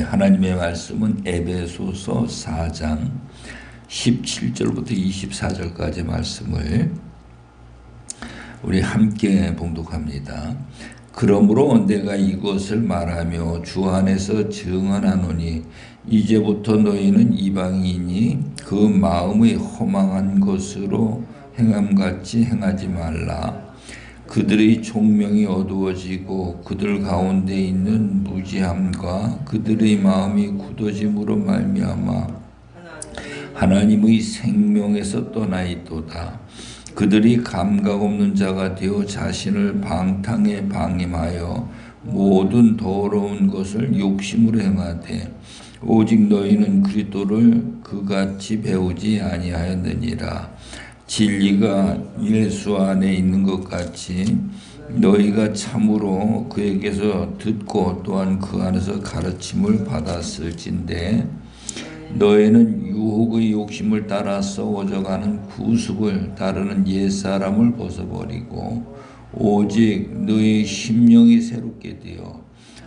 하나님의 말씀은 에베소서 4장 17절부터 24절까지 말씀을 우리 함께 봉독합니다. 그러므로 내가 이것을 말하며 주 안에서 증언하노니 이제부터 너희는 이방인이 그 마음의 허망한 것으로 행함같이 행하지 말라. 그들의 총명이 어두워지고 그들 가운데 있는 무지함과 그들의 마음이 굳어짐으로 말미암아 하나님의 생명에서 떠나 있도다. 그들이 감각 없는 자가 되어 자신을 방탕에 방임하여 모든 더러운 것을 욕심으로 행하되 오직 너희는 그리스도를 그같이 배우지 아니하였느니라. 진리가 예수 안에 있는 것 같이 너희가 참으로 그에게서 듣고 또한 그 안에서 가르침을 받았을진데 너희는 유혹의 욕심을 따라 썩어져가는 구습을 따르는 옛사람을 벗어버리고 오직 너희 심령이 새롭게 되어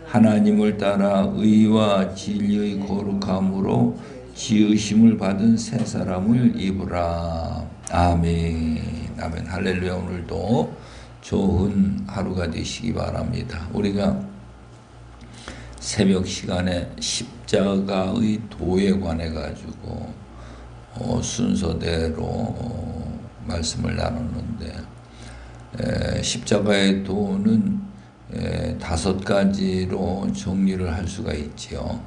하나님을 따라 의와 진리의 거룩함으로 지으심을 받은 새 사람을 입으라. 아멘. 아멘. 할렐루야. 오늘도 좋은 하루가 되시기 바랍니다. 우리가 새벽 시간에 십자가의 도에 관해 가지고 순서대로 말씀을 나눴는데 십자가의 도는 5가지로 정리를 할 수가 있지요.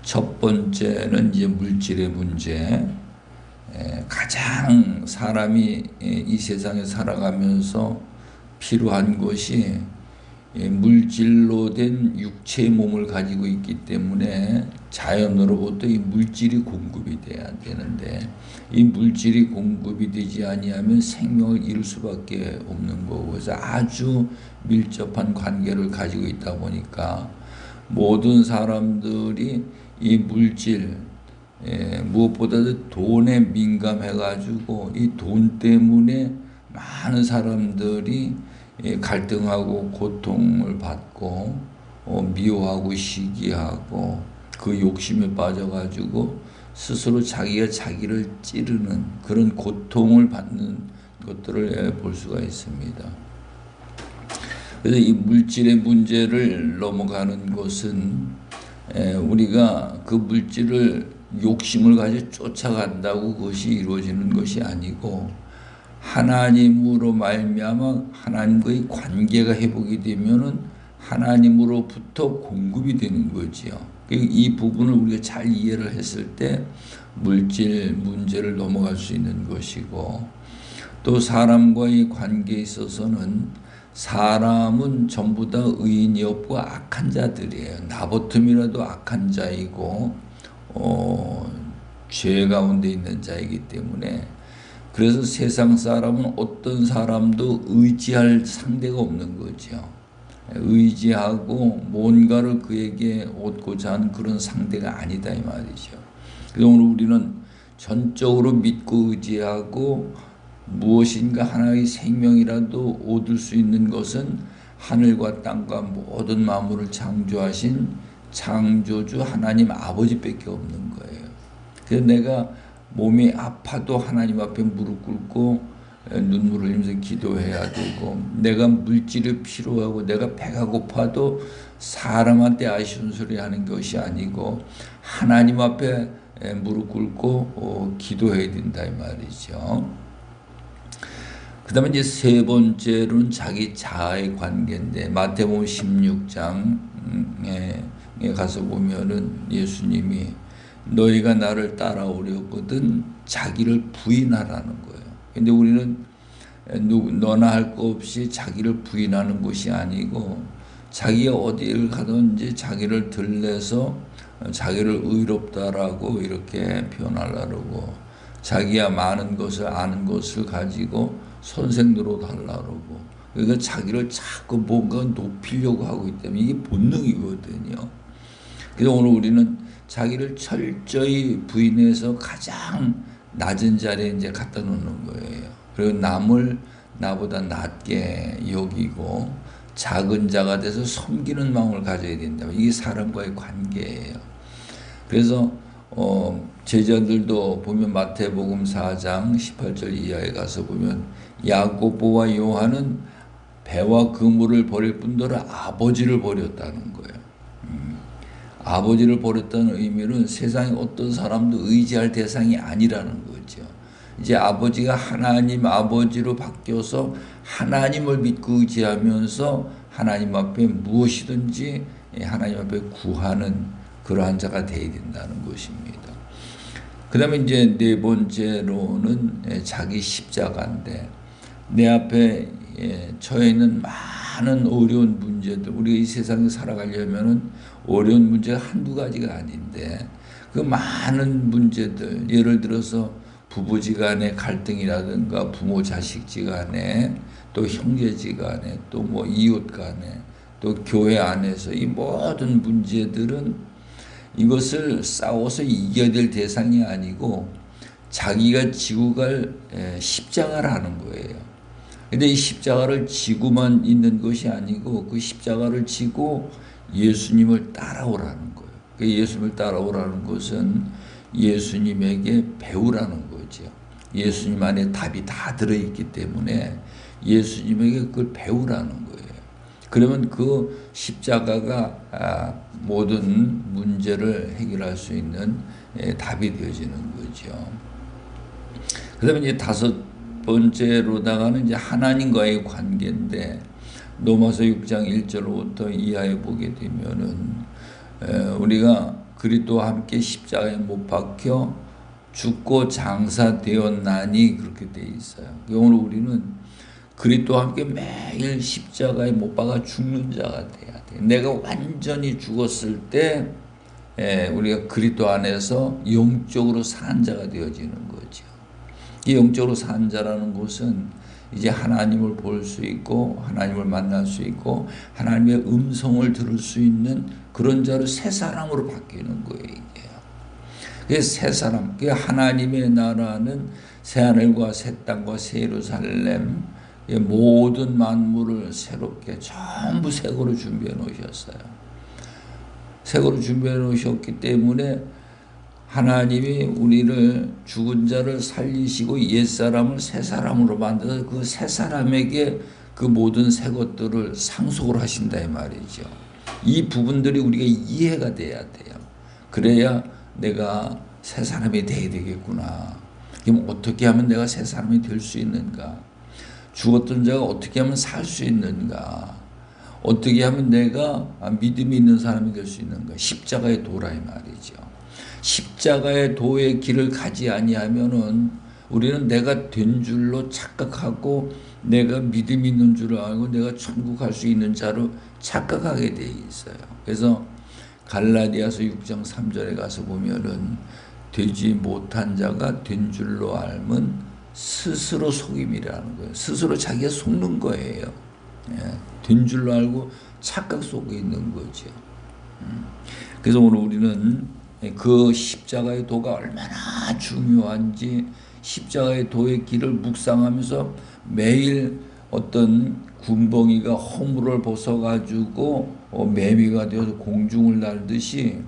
첫 번째는 이제 물질의 문제. 가장 사람이 이 세상에 살아가면서 필요한 것이 물질로 된 육체의 몸을 가지고 있기 때문에 자연으로부터 이 물질이 공급이 돼야 되는데 이 물질이 공급이 되지 아니하면 생명을 잃을 수밖에 없는 거고, 그래서 아주 밀접한 관계를 가지고 있다 보니까 모든 사람들이 이 물질 무엇보다도 돈에 민감해가지고 이 돈 때문에 많은 사람들이 갈등하고 고통을 받고 미워하고 시기하고 그 욕심에 빠져가지고 스스로 자기가 자기를 찌르는 그런 고통을 받는 것들을 볼 수가 있습니다. 그래서 이 물질의 문제를 넘어가는 것은 우리가 그 물질을 욕심을 가지고 쫓아간다고 그것이 이루어지는 것이 아니고 하나님으로 말미암아 하나님과의 관계가 회복이 되면은 하나님으로부터 공급이 되는 거지요. 이 부분을 우리가 잘 이해를 했을 때 물질 문제를 넘어갈 수 있는 것이고, 또 사람과의 관계에 있어서는 사람은 전부 다 의인이 없고 악한 자들이에요. 나 버텀이라도 악한 자이고 죄 가운데 있는 자이기 때문에, 그래서 세상 사람은 어떤 사람도 의지할 상대가 없는 거죠. 의지하고 뭔가를 그에게 얻고자 하는 그런 상대가 아니다 이 말이죠. 그래서 오늘 우리는 전적으로 믿고 의지하고 무엇인가 하나의 생명이라도 얻을 수 있는 것은 하늘과 땅과 모든 만물을 창조하신 창조주 하나님 아버지밖에 없는 거예요. 그래서 내가 몸이 아파도 하나님 앞에 무릎 꿇고 눈물을 흘리면서 기도해야 되고, 내가 물질이 필요하고 내가 배가 고파도 사람한테 아쉬운 소리 하는 것이 아니고 하나님 앞에 무릎 꿇고 기도해야 된다 이 말이죠. 그 다음에 이제 세 번째로는 자기 자아의 관계인데, 마태복음 16장에 가서 보면은 예수님이 너희가 나를 따라오려거든 자기를 부인하라는 거예요. 근데 우리는 너나 할 거 없이 자기를 부인하는 것이 아니고 자기가 어디를 가든지 자기를 들내서 자기를 의롭다라고 이렇게 표현하려고, 자기가 많은 것을 아는 것을 가지고 선생으로 달라고, 그러니까 자기를 자꾸 뭔가 높이려고 하고 있기 때문에 이게 본능이거든요. 그래서 오늘 우리는 자기를 철저히 부인해서 가장 낮은 자리에 이제 갖다 놓는 거예요. 그리고 남을 나보다 낮게 여기고 작은 자가 돼서 섬기는 마음을 가져야 된다. 이게 사람과의 관계예요. 그래서 제자들도 보면 마태복음 4장 18절 이하에 가서 보면 야고보와 요한은 배와 그물을 버릴 뿐더러 아버지를 버렸다는 거예요. 아버지를 버렸다는 의미는 세상에 어떤 사람도 의지할 대상이 아니라는 거죠. 이제 아버지가 하나님 아버지로 바뀌어서 하나님을 믿고 의지하면서 하나님 앞에 무엇이든지 하나님 앞에 구하는 그러한 자가 되어야 된다는 것입니다. 그 다음에 이제 네 번째로는 자기 십자가인데, 내 앞에 처해 있는 많은 어려운 문제들, 우리가 이 세상에 살아가려면은 어려운 문제가 한두 가지가 아닌데, 그 많은 문제들, 예를 들어서 부부지간의 갈등이라든가 부모 자식지간에, 또 형제지간에, 또 뭐 이웃간에, 또 교회 안에서 이 모든 문제들은 이것을 싸워서 이겨야 될 대상이 아니고 자기가 지고 갈 십자가를 하는 거예요. 근데 이 십자가를 지고만 있는 것이 아니고 그 십자가를 지고 예수님을 따라오라는 거예요. 그 예수님을 따라오라는 것은 예수님에게 배우라는 거죠. 예수님 안에 답이 다 들어있기 때문에 예수님에게 그걸 배우라는 거예요. 그러면 그 십자가가 모든 문제를 해결할 수 있는 답이 되어지는 거죠. 그 다음에 이제 다섯 번째로다가는 이제 하나님과의 관계인데, 로마서 6장 1절부터 이하에 보게 되면은 우리가 그리스도와 함께 십자가에 못 박혀 죽고 장사되었나니 그렇게 돼 있어요. 오늘 우리는 그리스도와 함께 매일 십자가에 못 박아 죽는 자가 돼야 돼. 내가 완전히 죽었을 때 우리가 그리스도 안에서 영적으로 산 자가 되어지는 거죠. 이 영적으로 산 자라는 것은 이제 하나님을 볼 수 있고 하나님을 만날 수 있고 하나님의 음성을 들을 수 있는 그런 자로 새 사람으로 바뀌는 거예요. 이게. 그래서 새 사람, 그 하나님의 나라는 새 하늘과 새 땅과 새 예루살렘, 모든 만물을 새롭게 전부 새거로 준비해 놓으셨어요. 새거로 준비해 놓으셨기 때문에 하나님이 우리를 죽은 자를 살리시고 옛사람을 새사람으로 만들어서 그 새사람에게 그 모든 새 것들을 상속을 하신다 이 말이죠. 이 부분들이 우리가 이해가 돼야 돼요. 그래야 내가 새사람이 돼야 되겠구나. 그럼 어떻게 하면 내가 새사람이 될 수 있는가? 죽었던 자가 어떻게 하면 살 수 있는가? 어떻게 하면 내가 믿음이 있는 사람이 될 수 있는가? 십자가의 도라 이 말이죠. 십자가의 도의 길을 가지 아니하면은 우리는 내가 된 줄로 착각하고 내가 믿음이 있는 줄 알고 내가 천국 갈 수 있는 자로 착각하게 돼 있어요. 그래서 갈라디아서 6장 3절에 가서 보면은 되지 못한 자가 된 줄로 알면 스스로 속임이라는 거예요. 스스로 자기가 속는 거예요. 된 줄로 알고 착각 속에 있는 거죠. 그래서 오늘 우리는 그 십자가의 도가 얼마나 중요한지 십자가의 도의 길을 묵상하면서 매일 어떤 군벙이가 허물을 벗어가지고 매미가 되어서 공중을 날듯이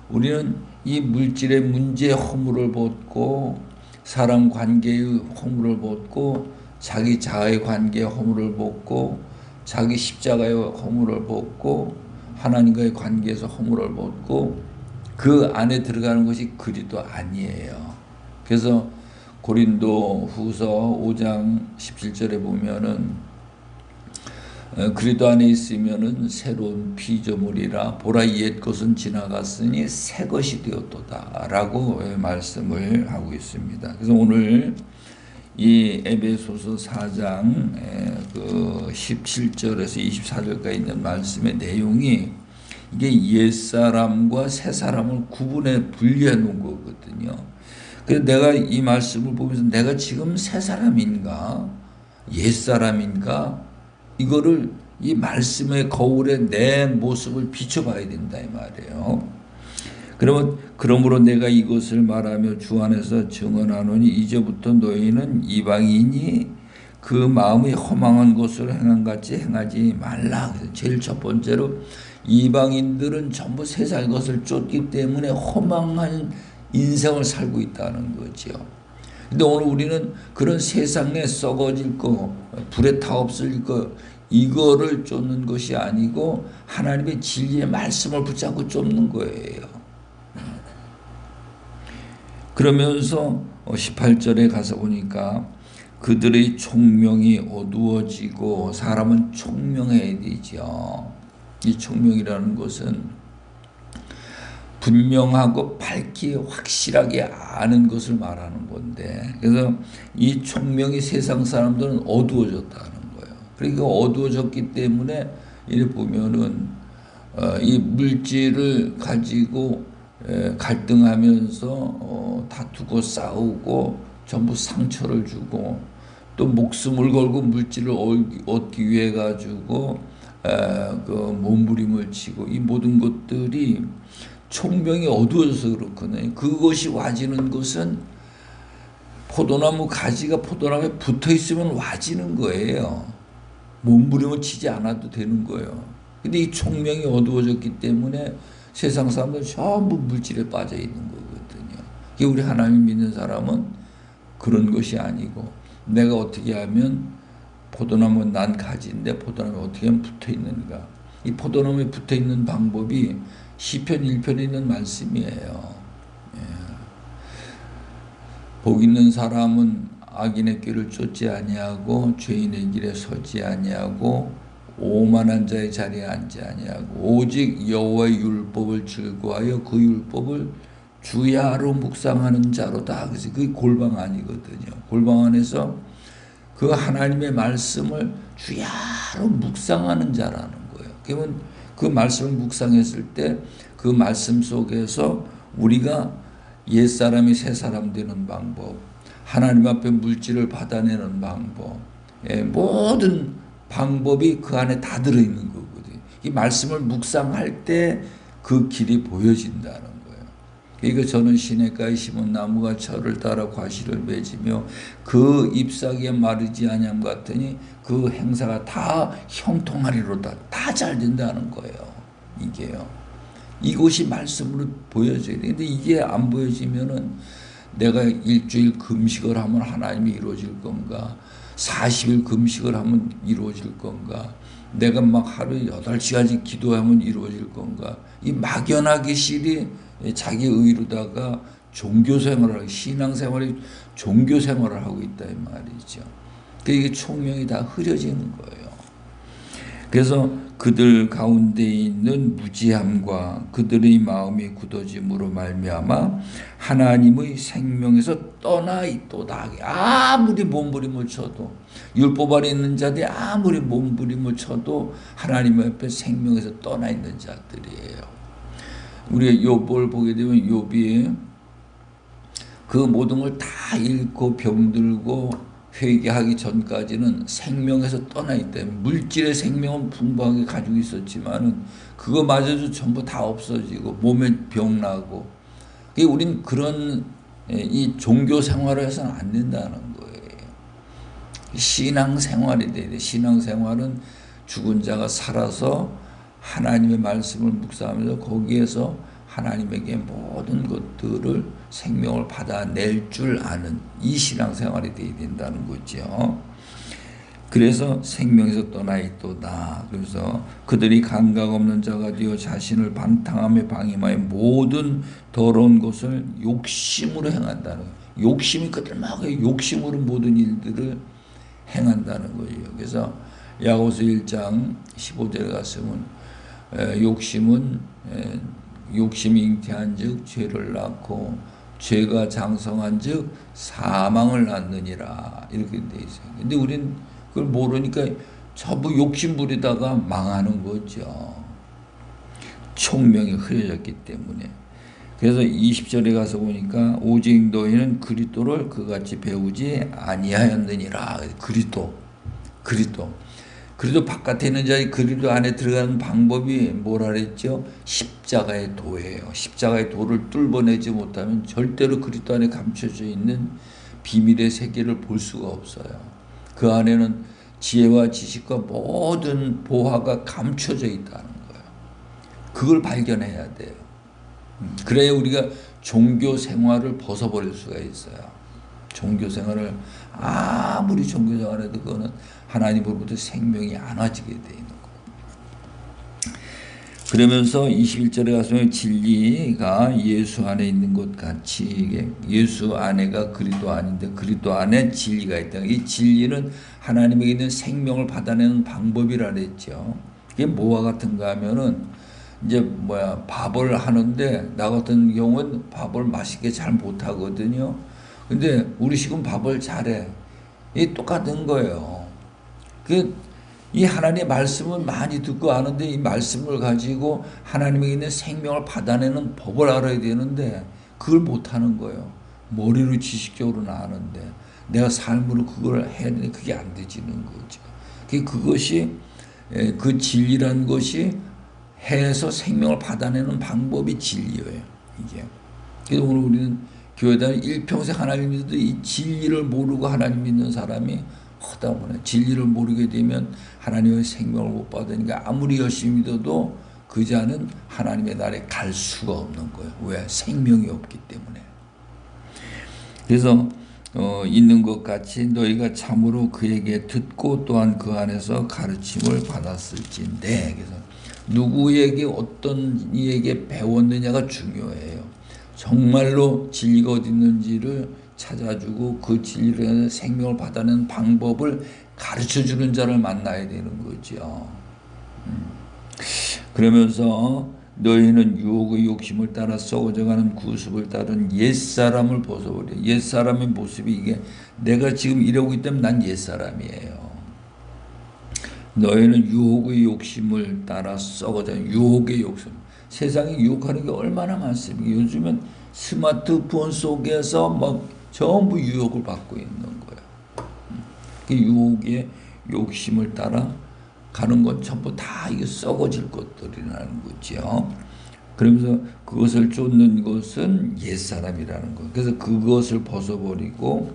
우리는 이 물질의 문제의 허물을 벗고 사람 관계의 허물을 벗고 자기 자아의 관계의 허물을 벗고 자기 십자가의 허물을 벗고 하나님과의 관계에서 허물을 벗고 그 안에 들어가는 것이 그리스도 아니에요. 그래서 고린도 후서 5장 17절에 보면은 그리스도 안에 있으면은 새로운 피조물이라 보라 옛 것은 지나갔으니 새 것이 되었도다 라고 말씀을 하고 있습니다. 그래서 오늘 이 에베소서 4장 그 17절에서 24절까지 있는 말씀의 내용이 이게 옛사람과 새사람을 구분해 분리해 놓은 거거든요. 그래서 내가 이 말씀을 보면서 내가 지금 새사람인가 옛사람인가 이거를 이 말씀의 거울에 내 모습을 비춰봐야 된다 이 말이에요. 그러므로 내가 이것을 말하며 주 안에서 증언하노니 이제부터 너희는 이방인이 그 마음이 허망한 것으로 행한 같이 행하지 말라. 제일 첫 번째로 이방인들은 전부 세상의 것을 쫓기 때문에 허망한 인생을 살고 있다는 거죠. 근데 오늘 우리는 그런 세상에 썩어질 거, 불에 타 없어질 거, 이거를 쫓는 것이 아니고 하나님의 진리의 말씀을 붙잡고 쫓는 거예요. 그러면서 18절에 가서 보니까 그들의 총명이 어두워지고, 사람은 총명해야 되죠. 이 총명이라는 것은 분명하고 밝게 확실하게 아는 것을 말하는 건데, 그래서 이 총명이 세상 사람들은 어두워졌다는 거예요. 그러니까 어두워졌기 때문에 이렇게 보면은 이 물질을 가지고 갈등하면서 다투고 싸우고 전부 상처를 주고, 또 목숨을 걸고 물질을 얻기 위해 가지고 그 몸부림을 치고, 이 모든 것들이 총명이 어두워져서 그렇거든요. 그것이 와지는 것은 포도나무 가지가 포도나무에 붙어 있으면 와지는 거예요. 몸부림을 치지 않아도 되는 거예요. 근데 이 총명이 어두워졌기 때문에 세상 사람들은 전부 물질에 빠져 있는 거거든요. 우리 하나님 믿는 사람은 그런 것이 아니고, 내가 어떻게 하면 포도나무는 난 가지인데 포도나무에 어떻게 하면 붙어 있는가. 이 포도나무에 붙어 있는 방법이 시편 1편에 있는 말씀이에요. 복 있는 사람은 악인의 길을 쫓지 아니하고 죄인의 길에 서지 아니하고 오만한 자의 자리에 앉지 아니하고 오직 여호와의 율법을 즐거워하여 그 율법을 주야로 묵상하는 자로다. 그래서 그게 골방 안이거든요. 골방 안에서 그 하나님의 말씀을 주야로 묵상하는 자라는 거예요. 그러면 그 말씀을 묵상했을 때 그 말씀 속에서 우리가 옛사람이 새사람 되는 방법, 하나님 앞에 물질을 받아내는 방법, 모든 방법이 그 안에 다 들어있는 거거든요. 이 말씀을 묵상할 때 그 길이 보여진다는 거예요. 그러니까 저는 시냇가에 심은 나무가 철을 따라 과실을 맺으며 그 잎사귀에 마르지 아니함 같으니 그 행사가 다 형통하리로다. 다 잘 된다는 거예요. 이게요. 이것이 말씀으로 보여져야 돼. 근데 이게 안 보여지면은 내가 일주일 금식을 하면 하나님이 이루어질 건가? 40일 금식을 하면 이루어질 건가? 내가 막 하루에 8시간씩 기도하면 이루어질 건가? 이 막연하게 실이 자기 의로다가 종교생활을 하고, 신앙생활이 종교생활을 하고 있다 이 말이죠. 이게 총명이 다 흐려지는 거예요. 그래서 그들 가운데 있는 무지함과 그들의 마음이 굳어짐으로 말미암아 하나님의 생명에서 떠나 있도다. 아무리 몸부림을 쳐도, 율법 아래 있는 자들이 아무리 몸부림을 쳐도 하나님 앞에 생명에서 떠나 있는 자들이에요. 우리가 욥을 보게 되면 욥이 그 모든 걸 다 잃고 병들고 회개하기 전까지는 생명에서 떠나 있다. 물질의 생명은 풍부하게 가지고 있었지만은 그거마저도 전부 다 없어지고 몸에 병 나고. 우린 그런 이 종교 생활을 해서는 안 된다는 거예요. 신앙 생활이 돼야 돼. 신앙 생활은 죽은 자가 살아서 하나님의 말씀을 묵상하면서 거기에서 하나님에게 모든 것들을 생명을 받아낼 줄 아는 이 신앙생활이 되어야 된다는 거죠. 그래서 생명에서 떠나 있도다. 그래서 그들이 감각 없는 자가 되어 자신을 방탕함에 방임하여 모든 더러운 것을 욕심으로 행한다는 거예요. 욕심이 그들마다 욕심으로 모든 일들을 행한다는 거예요. 그래서 야고보서 1장 15절에 가서는 욕심이 잉태한 즉 죄를 낳고 죄가 장성한 즉 사망을 낳느니라. 이렇게 돼 있어요. 근데 우린 그걸 모르니까 전부 욕심 부리다가 망하는 거죠. 총명이 흐려졌기 때문에. 그래서 20절에 가서 보니까 오직 너희는 그리스도를 그같이 배우지 아니하였느니라. 그리스도 바깥에 있는 자이 그리스도 안에 들어가는 방법이 뭐라 그랬죠? 십자가의 도예요. 십자가의 도를 뚫어내지 못하면 절대로 그리스도 안에 감춰져 있는 비밀의 세계를 볼 수가 없어요. 그 안에는 지혜와 지식과 모든 보화가 감춰져 있다는 거예요. 그걸 발견해야 돼요. 그래야 우리가 종교 생활을 벗어버릴 수가 있어요. 종교 생활을 아무리 종교 생활해도 그거는 하나님으로부터 생명이 안 와지게 돼 있는 거예요. 그러면서 21절에 가서 진리가 예수 안에 있는 것 같이 예수 안에가 그리스도 안인데 그리스도 안에 진리가 있다. 이 진리는 하나님에게 있는 생명을 받아내는 방법이라 그랬죠. 이게 뭐와 같은가 하면은 이제 밥을 하는데 나 같은 경우는 밥을 맛있게 잘 못하거든요. 근데 우리 식은 밥을 잘해. 이 똑같은 거예요. 이 하나님의 말씀을 많이 듣고 아는데 이 말씀을 가지고 하나님에게 있는 생명을 받아내는 법을 알아야 되는데 그걸 못하는 거예요. 머리로 지식적으로는 아는데 내가 삶으로 그걸 해야 되는데 그게 안 되지는 거죠. 그것이 그 진리라는 것이 해서 생명을 받아내는 방법이 진리예요. 이게. 그래서 오늘 우리는 교회다 일평생 하나님 믿어도 이 진리를 모르고 하나님 믿는 사람이 허다보네. 진리를 모르게 되면 하나님의 생명을 못 받으니까 아무리 열심히 믿어도 그 자는 하나님의 나라에 갈 수가 없는 거예요. 왜? 생명이 없기 때문에. 그래서 있는 것 같이 너희가 참으로 그에게 듣고 또한 그 안에서 가르침을 받았을진데, 그래서 누구에게 어떤 이에게 배웠느냐가 중요해요. 정말로 진리가 어디 있는지를 찾아주고 그 진리를 생명을 받아내는 방법을 가르쳐주는 자를 만나야 되는 거죠. 그러면서 너희는 유혹의 욕심을 따라 썩어져가는 구습을 따른 옛사람을 벗어버려. 옛사람의 모습이 이게 내가 지금 이러고 있다면 난 옛사람이에요. 너희는 유혹의 욕심을 따라 썩어져. 유혹의 욕심. 세상에 유혹하는 게 얼마나 많습니까? 요즘은 스마트폰 속에서 막 전부 유혹을 받고 있는 거예요. 그 유혹의 욕심을 따라 가는 건 전부 다 이게 썩어질 것들이라는 거죠. 그러면서 그것을 쫓는 것은 옛사람이라는 거. 그래서 그것을 벗어버리고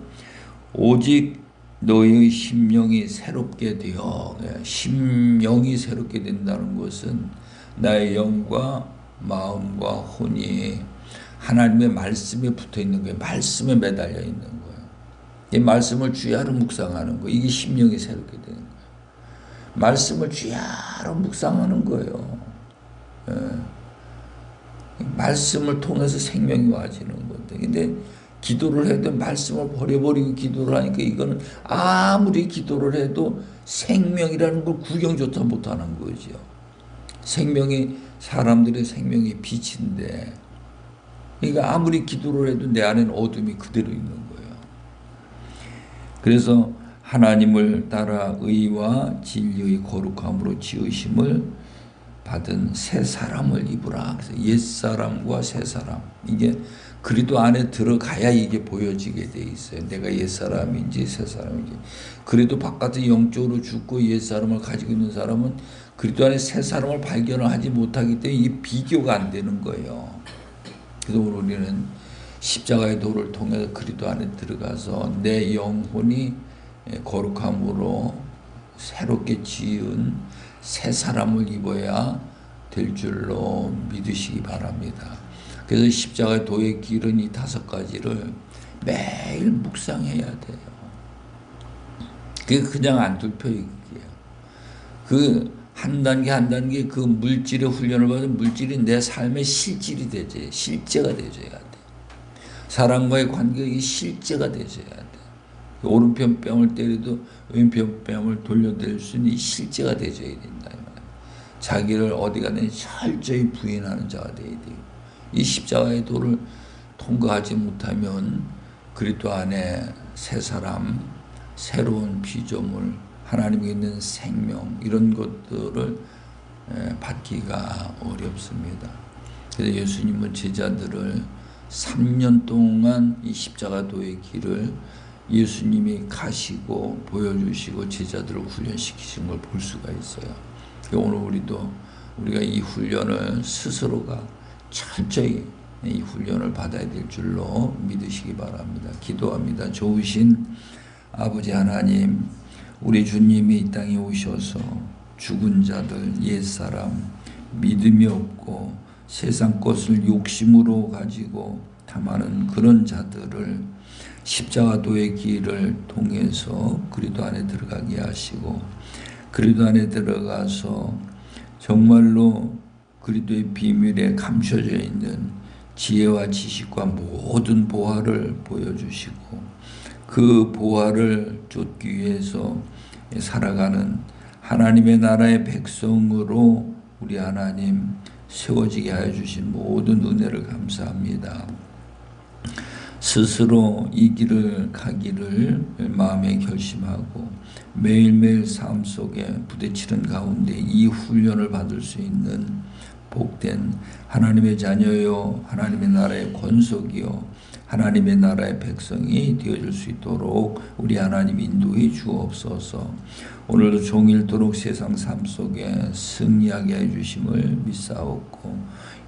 오직 너희의 심령이 새롭게 되어, 심령이 새롭게 된다는 것은 나의 영과 마음과 혼이 하나님의 말씀에 붙어 있는 거예요. 말씀에 매달려 있는 거예요. 이 말씀을 주야로 묵상하는 거예요. 이게 심령이 새롭게 되는 거예요. 말씀을 주야로 묵상하는 거예요. 말씀을 통해서 생명이 와지는 건데, 근데 기도를 해도 말씀을 버려버리고 기도를 하니까 이거는 아무리 기도를 해도 생명이라는 걸 구경조차 못하는 거죠. 생명이 사람들의 생명이 빛인데, 그러니까 아무리 기도를 해도 내 안에는 어둠이 그대로 있는 거예요. 그래서 하나님을 따라 의와 진리의 거룩함으로 지으심을 받은 새 사람을 입으라. 그래서 옛 사람과 새 사람, 이게 그리스도 안에 들어가야 이게 보여지게 돼 있어요. 내가 옛 사람인지 새 사람인지. 그래도 바깥에 영적으로 죽고 옛 사람을 가지고 있는 사람은 그리스도 안에 새 사람을 발견을 하지 못하기 때문에 이게 비교가 안 되는 거예요. 그래서 우리는 십자가의 도를 통해서 그리스도 안에 들어가서 내 영혼이 거룩함으로 새롭게 지은 새 사람을 입어야 될 줄로 믿으시기 바랍니다. 그래서 십자가의 도의 길은 이 5가지를 매일 묵상해야 돼요. 그게 그냥 안 뚫혀요. 그 한 단계 한 단계 그 물질의 훈련을 받은 물질이 내 삶의 실질이 되죠. 실제가 되줘야 돼. 사람과의 관계가 실제가 되줘야 돼. 오른편 뺨을 때려도 왼편 뺨을 돌려댈 수 있는 실제가 되줘야 된다. 자기를 어디 가든 철저히 부인하는 자가 되어야 돼요. 이 십자가의 도를 통과하지 못하면 그리스도 안에 새 사람, 새로운 피조물, 하나님께 있는 생명, 이런 것들을 받기가 어렵습니다. 그래서 예수님은 제자들을 3년 동안 이 십자가도의 길을 예수님이 가시고 보여주시고 제자들을 훈련시키신 걸 볼 수가 있어요. 오늘 우리가 이 훈련을 스스로가 철저히 이 훈련을 받아야 될 줄로 믿으시기 바랍니다. 기도합니다. 좋으신 아버지 하나님, 우리 주님이 이 땅에 오셔서 죽은 자들, 옛사람, 믿음이 없고 세상 것을 욕심으로 가지고 탐하는 그런 자들을 십자가도의 길을 통해서 그리스도 안에 들어가게 하시고, 그리스도 안에 들어가서 정말로 그리스도의 비밀에 감춰져 있는 지혜와 지식과 모든 보화를 보여주시고, 그 보화를 쫓기 위해서 살아가는 하나님의 나라의 백성으로 우리 하나님 세워지게 하여 주신 모든 은혜를 감사합니다. 스스로 이 길을 가기를 마음에 결심하고 매일매일 삶 속에 부딪히는 가운데 이 훈련을 받을 수 있는 복된 하나님의 자녀요, 하나님의 나라의 권속이요, 하나님의 나라의 백성이 되어줄 수 있도록 우리 하나님 인도해 주옵소서. 오늘도 종일토록 세상 삶 속에 승리하게 해주심을 믿사옵고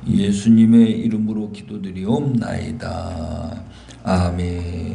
예수님의 이름으로 기도드리옵나이다. 아멘.